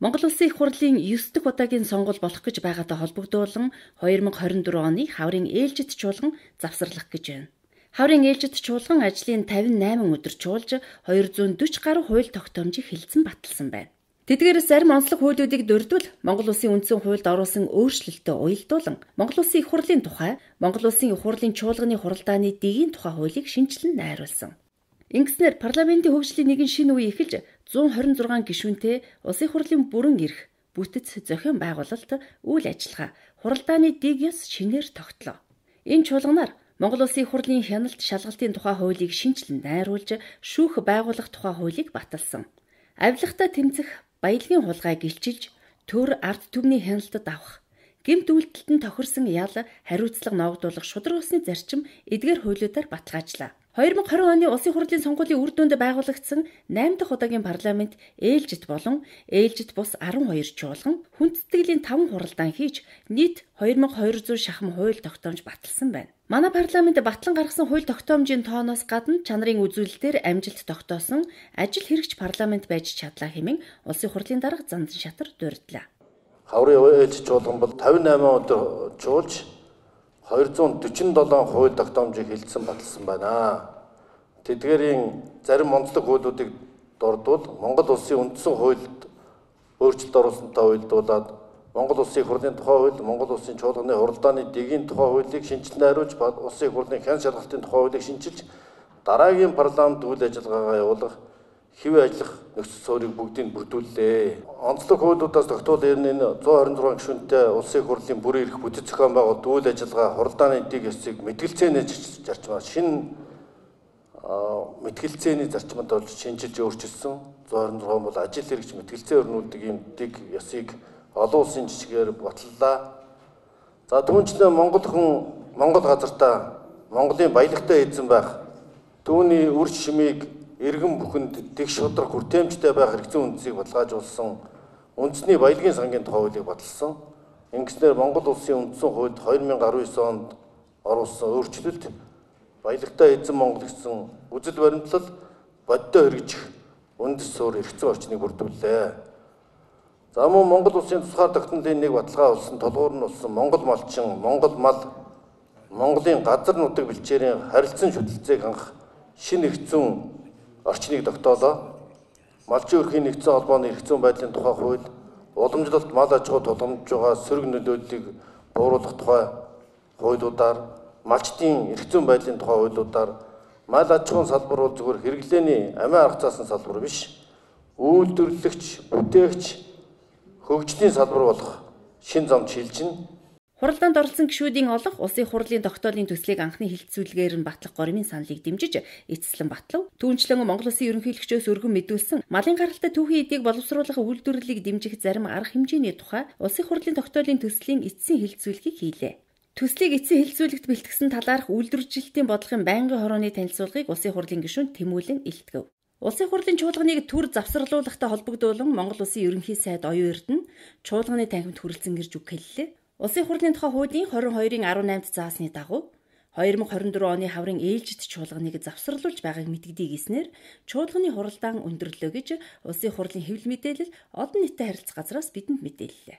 Монгол Улсын их хурлын 9 дахь удаагийн сонгуул болох гэж байгаатай холбогдуулан 2024 оны хаврын ээлжид чуулган завсарлах гэж байна. Хаврын ээлжид чуулган ажлын 58 өдөр чуулж 240 гаруй хууль тогтоомжийг хэлэлцэн баталсан байна. Тэдгээрээс зарим онцлог хуулиудыг дурдвал Монгол Улсын үндсэн хуульд оруулсан өөрчлөлтөө уялдуулан Монгол Улсын их хурлын тухай, Монгол Улсын их хурлын чуулганы хуралдааны дэгийн тухай хуулийг шинжилэн найруулсан. Ингэснээр парламентын хөгжлийн нэгэн шинэ үе эхэлж 126 гишүүнтэй Улсын их хурлын бүрэн эрх, бүтэц, зохион байгуулалт, үйл ажиллагаа, хуралдааны дэг ёс шинээр тогтлоо. Энэ чуулганаар Монгол Улсын их хурлын хяналт шалгалтын тухай хуулийг шинжилэн найруулж, шүүх байгуулах тухай хуулийг баталсан. Авилгатаа тэмцэх баялагын хулгай гэлчилж, төр ард түмний хяналтад авах, гэмт үйлдэлтэн тохирсон ял, хариуцлага ногдуулах шудраг усны зарчим эдгээр хуулиудаар баталгаажлаа. 2020 оны Улсын хурлын сонгуулийн үр дүнд байгуулагдсан 8 дахь удаагийн парламент ээлжид болон ээлжид бус 12 чуулган хүндэтгэлийн 5 хуралдаан хийж нийт 2200 шахам хууль тогтоомж баталсан байна. Манай парламент батлан гаргасан хууль тогтоомжийн тооноос гадна чанарын үзүүлэлтээр амжилт тогтоосон ажил хэрэгч парламент байж чадлаа хэмээн Улсын хурлын дарга Зандан Шатар дурдлаа. Хаврын ээлжид чуулган бол 58 өдөр чуулж 247 хууль тогтоомжийг хэлэлцэн баталсан байна. Тэдгээрийн зарим онцлог хуулиудыг дурдвал Монгол Улсын үндсэн хуульд өөрчлөлт оруулсантай уялдуулаад Монгол Улсын их хурлын тухай хууль, Монгол Улсын чуулганы хуралдааны дэгийн тухай хуулийг шинжилэн найруулж, Улсын их хурлын хяналт шалгалтын тухай хуулийг шинжилж, дараагийн парламент үйл ажиллагаагаа явуулах, хэвээ ажиллах нөхцөл суурийг бүгдийг бүрдүүллээ. Онцлог хуулиудаас тогтвол энэ 126 гишүүнтэй Улсын их хурлын бүрэн эрх, бүтэц, зохион байгуулалт, үйл ажиллагаа, хуралдааны дэг ёсыг мэтгэлцээний зарчмаар шинэ мэтгэлцээний зарчмад болж шинжилж өөрчилсөн. 126 бол ажил хэрэгч мэтгэлцээ өрнүүлдэг ийм дэг ёсыг олон улсын жишгээр баталлаа. За түүнчлэн Монгол хүн Монгол газартаа Монголын баялагтай эзэн байх, түүний үр шимийг иргэн бүхэнд дэг шудраг хүртээмжтэй байх хэрэгцээ үндсийг баталгаажуулсан үндэсний баялагын сангийн тухай хуулийг баталсан. Ингэснээр Монгол Улсын үндсэн хуульд 2019 онд оруулсан өөрчлөлт баялагтай эзэн Монгол гэсэн үзэл баримтлал боддоо хэрэгжих үндэс суурь эрхцэн орчныг бүрдүүллээ. За мөн Монгол Улсын тусгаар тогтнолын нэг баталгаа болсон толгуур нь болсон Монгол малчин, Монгол мал, Монголын газар нутаг бэлчээрийн харилцан шүтэлцээг хангах шинэ эрхцэн орчныг тогтоолоо. Малчин өрхийн нэгдсэн холбооны эрхцэн байдлын тухай хууль, уламжлалт мал аж ахуй тулгамдж байгаа сөрөг нөлөөллийг бууруулах тухай хуулиудаар, малчдын эрхцэн байдлын тухай хуулиудаар, мал аж ахуйн салбар бол зөвхөн хэрэглээний амиа арга цаасан салбар биш, үйлдвэрлэгч, бүтээгч, хөгжлийн салбар болох шин зам шилжин. Хуралдаанд оролцсон гишүүдийн олох Улсын хурлын тогтоолын төслийг анхны хэлэлцүүлгээр нь батлах горимын саналыг дэмжиж эцэслэн батлав. Түүнчлэн Монгол Улсын ерөнхийлөгчөөс өргөн мэдүүлсэн малын гаралтай түүхийн эдийг боловсруулах үйлдвэрлэлийг дэмжих зарим арга хэмжээний тухай Улсын хурлын тогтоолын төслийн эцсийн хэлэлцүүлгийг хийлээ. Төслийг эцсийн хэлэлцүүлэгт бэлтгэсэн талаарх үйлдвэржилтийн бодлогын байнгын хорооны танилцуулгыг Улсын хурлын гишүүн тэмүүлэн илтгэв. Улсын хурлын чуулганыг төр завсарлуулахтай холбогдуулан Монгол Улсын ерөнхий сайд Оюун Эрдэнэ чуулганы танхимд хүрэлцэн ирж үг хэллээ. Улсын хурлын тухай хуулийн 22-ын 18-д заасны дагуу 2024 оны хаврын ээлжид чуулганыг завсарлуулж байгааг мэдэгдээ гэснээр чуулганы хуралдаан өндөрлөө гэж Улсын хурлын хэвлэл мэдээлэл олон нийтэд харилцах газраас бидэнд мэдээллээ.